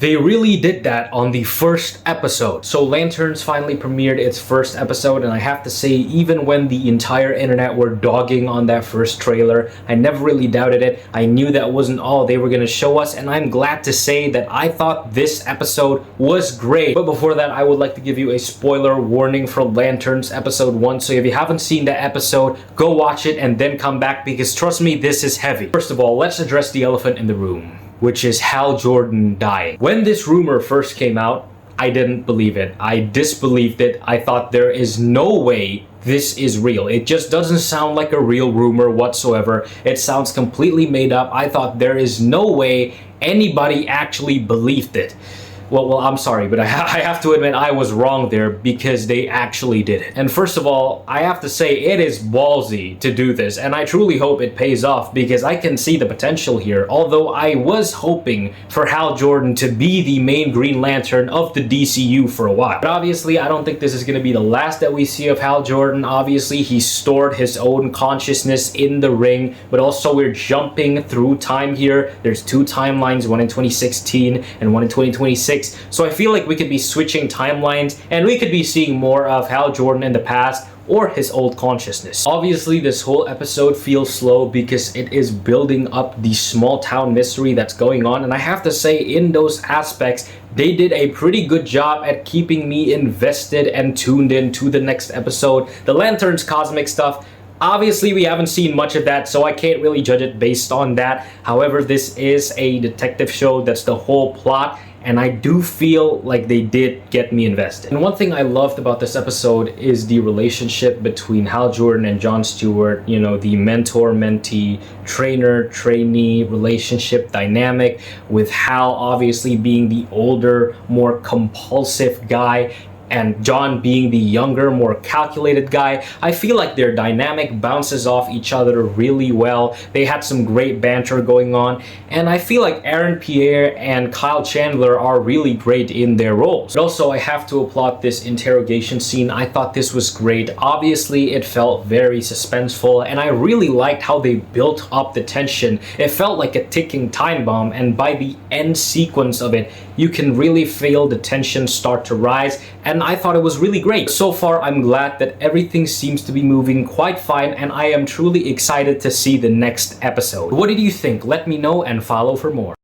They really did that on the first episode. So Lanterns finally premiered its first episode, and I have to say, even when the entire internet were dogging on that first trailer, I never really doubted it. I knew that wasn't all they were gonna show us, and I'm glad to say that I thought this episode was great. But before that, I would like to give you a spoiler warning for Lanterns episode 1. So if you haven't seen that episode, go watch it and then come back, because trust me, this is heavy. First of all, let's address the elephant in the room, which is Hal Jordan dying. When this rumor first came out, I didn't believe it. I disbelieved it. I thought there is no way this is real. It just doesn't sound like a real rumor whatsoever. It sounds completely made up. I thought there is no way anybody actually believed it. Well, I'm sorry, but I have to admit I was wrong there, because they actually did it. And first of all, I have to say it is ballsy to do this, and I truly hope it pays off, because I can see the potential here. Although I was hoping for Hal Jordan to be the main Green Lantern of the DCU for a while. But obviously, I don't think this is going to be the last that we see of Hal Jordan. Obviously, he stored his own consciousness in the ring, but also we're jumping through time here. There's two timelines, one in 2016 and one in 2026. So I feel like we could be switching timelines, and we could be seeing more of Hal Jordan in the past or his old consciousness. Obviously, this whole episode feels slow because it is building up the small town mystery that's going on, and I have to say, in those aspects, they did a pretty good job at keeping me invested and tuned in to the next episode. The Lanterns cosmic stuff, obviously, we haven't seen much of that, so I can't really judge it based on that. However, this is a detective show. That's the whole plot, and I do feel like they did get me invested. And one thing I loved about this episode is the relationship between Hal Jordan and John Stewart. You know, the mentor-mentee, trainer-trainee relationship dynamic, with Hal obviously being the older, more compulsive guy, and John being the younger, more calculated guy. I feel like their dynamic bounces off each other really well. They had some great banter going on, and I feel like Aaron Pierre and Kyle Chandler are really great in their roles. But also, I have to applaud this interrogation scene. I thought this was great. Obviously, it felt very suspenseful, and I really liked how they built up the tension. It felt like a ticking time bomb, and by the end sequence of it, you can really feel the tension start to rise, and I thought it was really great. So far, I'm glad that everything seems to be moving quite fine, and I am truly excited to see the next episode. What did you think? Let me know and follow for more.